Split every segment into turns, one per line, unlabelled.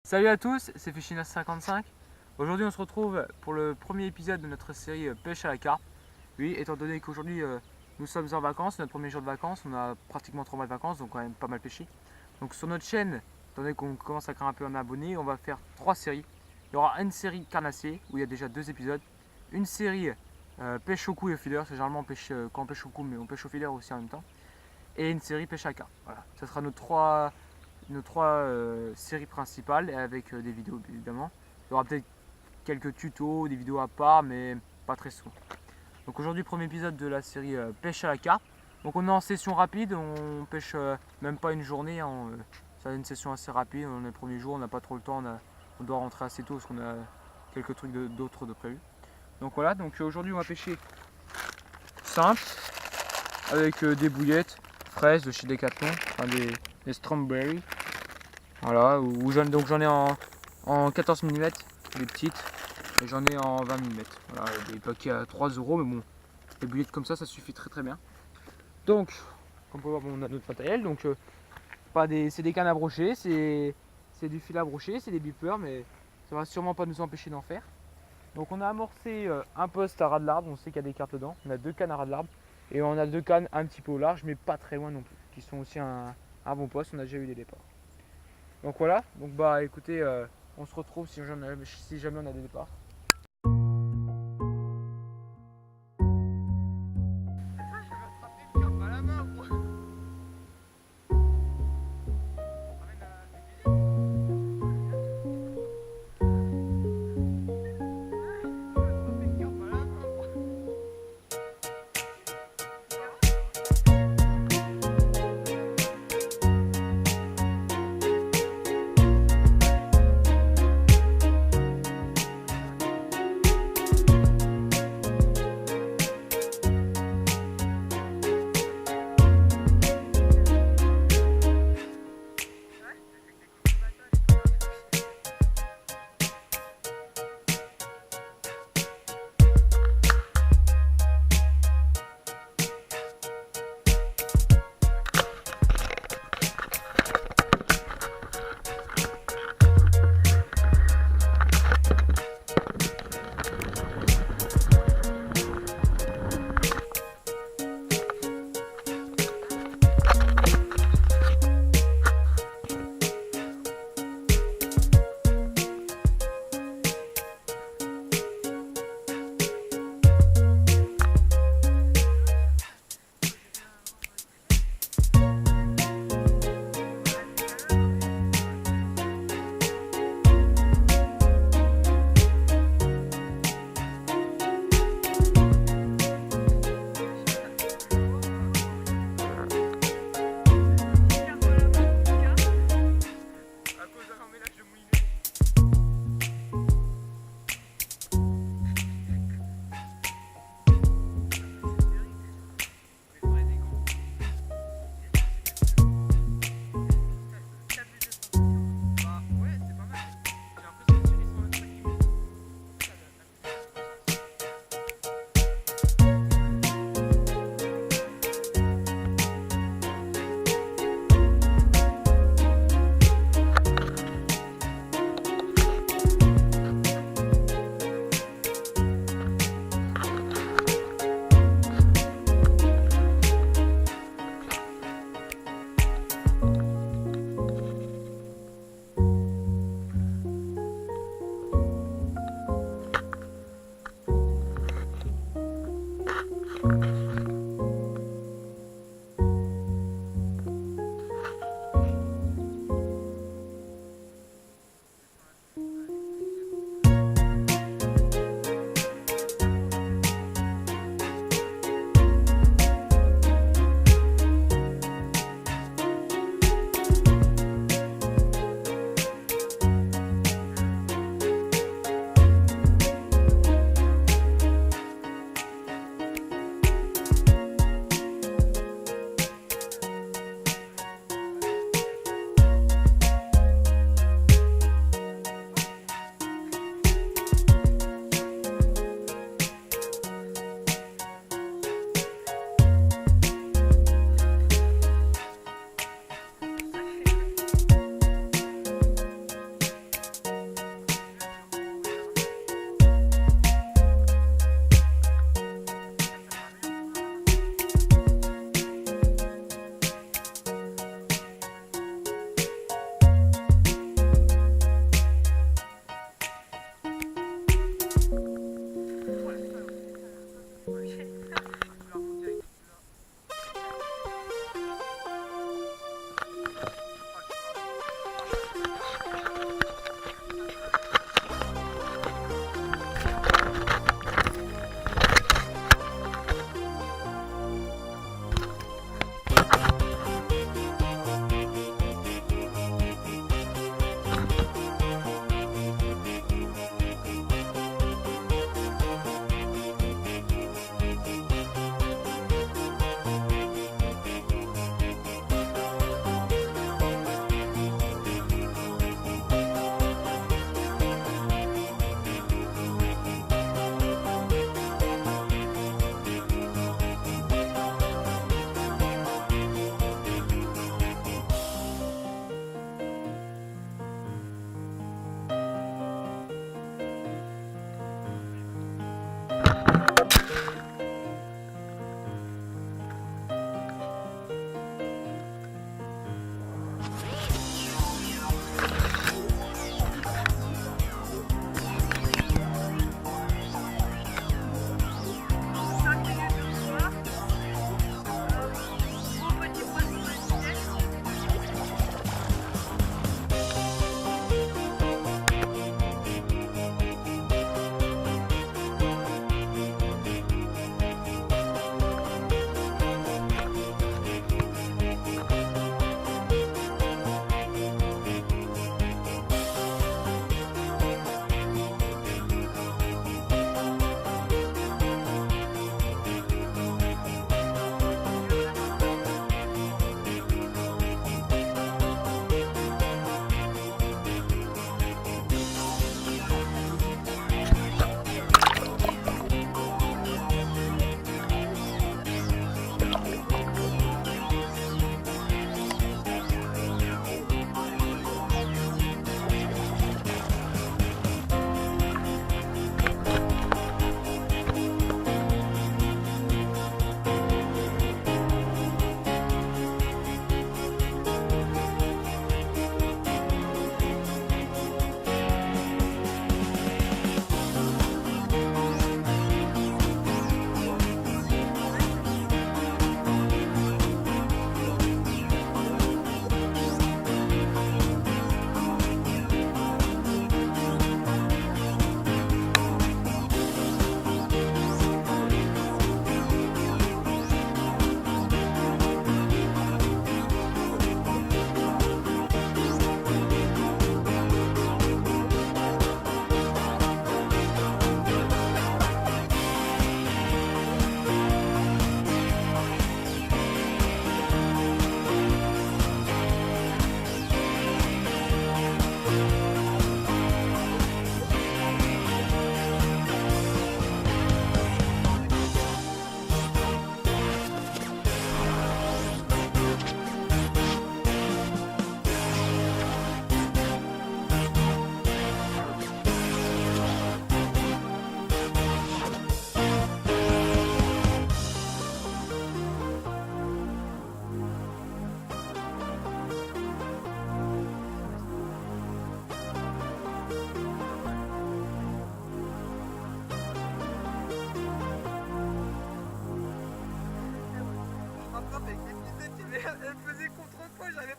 Salut à tous, c'est Fichinas55. Aujourd'hui on se retrouve pour le premier épisode de notre série pêche à la carpe. Oui, étant donné qu'aujourd'hui nous sommes en vacances, notre premier jour de vacances, on a pratiquement 3 mois de vacances, donc quand même pas mal pêché. Donc sur notre chaîne, étant donné qu'on commence à grimper en abonnés, on va faire 3 séries. Il y aura une série carnassier où il y a déjà 2 épisodes, une série pêche au cou et au feeder, c'est généralement quand on pêche au cou mais on pêche au feeder aussi en même temps, et une série pêche à carpe. Voilà, ça sera nos trois séries principales avec des vidéos évidemment. Il y aura peut-être quelques tutos, des vidéos à part, mais pas très souvent. Donc aujourd'hui, premier épisode de la série pêche à la carpe. Donc on est en session rapide, on pêche même pas une journée, hein, c'est une session assez rapide. On est le premier jour, on n'a pas trop le temps, on doit rentrer assez tôt parce qu'on a quelques trucs d'autres de prévu. Donc voilà, donc aujourd'hui on va pêcher simple avec des bouillettes fraises de chez Decathlon, enfin des Strawberry. Voilà, donc j'en ai en 14 mm, les petites, et j'en ai en 20 mm. Voilà, des paquets à 3 euros, mais bon, des boulettes comme ça suffit très bien. Donc, comme vous pouvez voir, on a notre matériel, donc c'est des cannes à brocher, c'est du fil à brocher, c'est des beepers, mais ça va sûrement pas nous empêcher d'en faire. Donc on a amorcé un poste à ras de l'arbre, on sait qu'il y a des cartes dedans, on a 2 cannes à ras de l'arbre, et on a 2 cannes un petit peu au large, mais pas très loin non plus, qui sont aussi un bon poste, on a déjà eu des départs. Donc voilà, donc bah écoutez, on se retrouve si jamais on a des départs.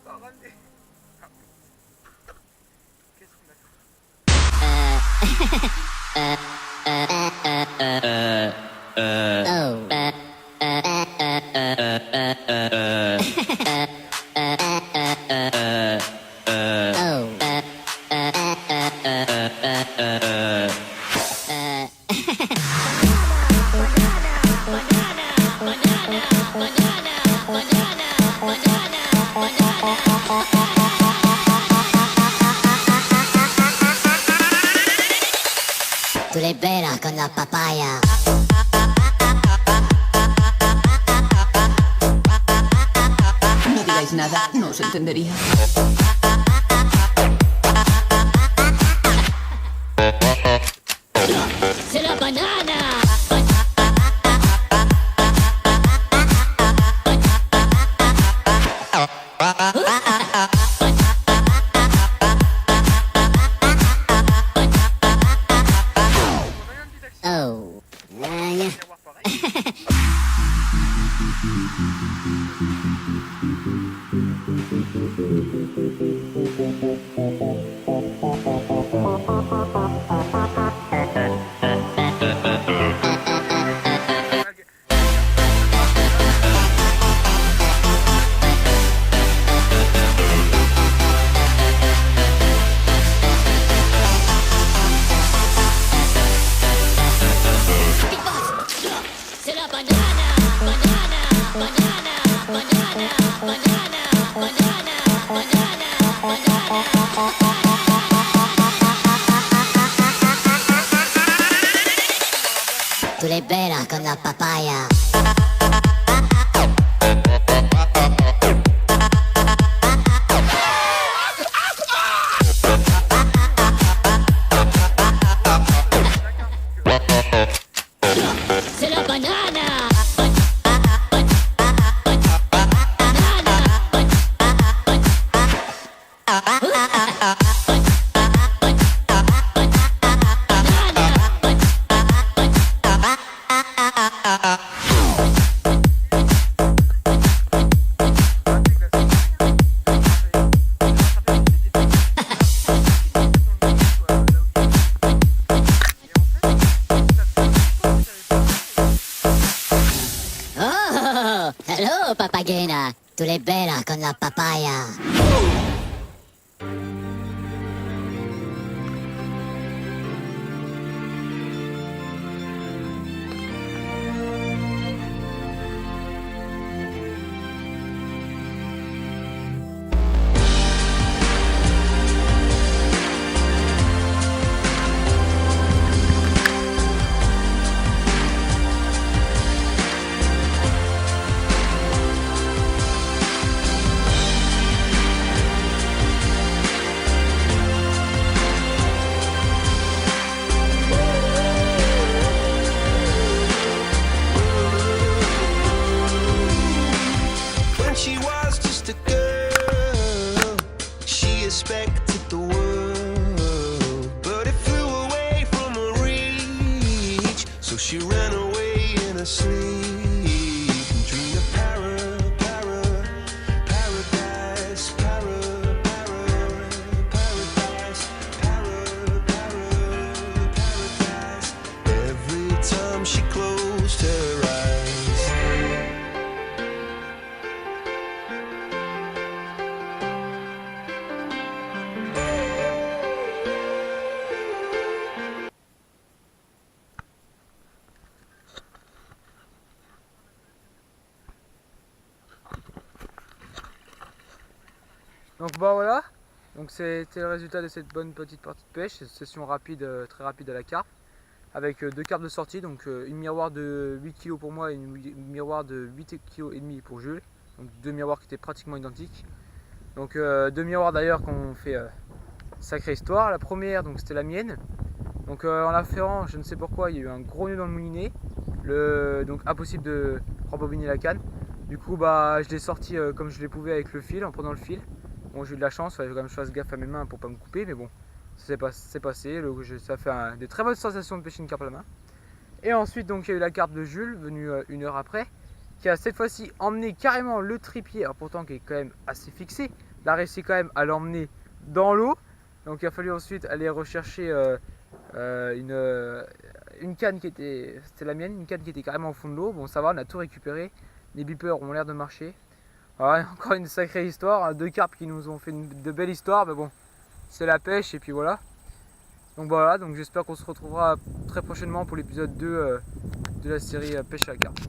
Qu'est-ce qu'on
Tú le veras con la papaya.
No digáis nada, no os entendería.
¡C'est la banana! Oh. C'est la banana, banana, banana, banana, banana, banana, banana, banana. Tú le veras con la papaya. C'est la banana. Oh, hello, papagena. Tú le veras con la papaya.
When she was just a girl, she expected the world, but it flew away from her reach. So she ran away in her sleep and dreamed of paradise, paradise, paradise. Every time she closed her eyes.
Donc bah voilà, donc c'était le résultat de cette bonne petite partie de pêche, cette session rapide, très rapide à la carpe, avec deux carpes de sortie, donc une miroir de 8 kg pour moi et une miroir de 8,5 kg pour Jules, donc deux miroirs qui étaient pratiquement identiques. Donc deux miroirs d'ailleurs qu'on fait sacrée histoire. La première, donc c'était la mienne, donc en la ferrant, je ne sais pourquoi, il y a eu un gros nœud dans le moulinet, donc impossible de rembobiner la canne. Du coup bah je l'ai sorti comme je l'ai pouvais avec le fil, en prenant le fil. Bon, j'ai eu de la chance, il fallait quand même que je fasse gaffe à mes mains pour pas me couper, mais bon, c'est passé, ça fait de très bonnes sensations de pêcher une carpe à la main. Et ensuite, donc, il y a eu la carpe de Jules, venue une heure après, qui a cette fois-ci emmené carrément le trépied, alors pourtant qui est quand même assez fixé, a réussi quand même à l'emmener dans l'eau. Donc il a fallu ensuite aller rechercher une canne qui était, c'était la mienne, une canne qui était carrément au fond de l'eau. Bon ça va, on a tout récupéré. Les beepers ont l'air de marcher. Voilà, encore une sacrée histoire, hein, 2 carpes qui nous ont fait de belles histoires, mais bon, c'est la pêche et puis voilà. Donc voilà, donc j'espère qu'on se retrouvera très prochainement pour l'épisode 2 de la série Pêche à la carpe.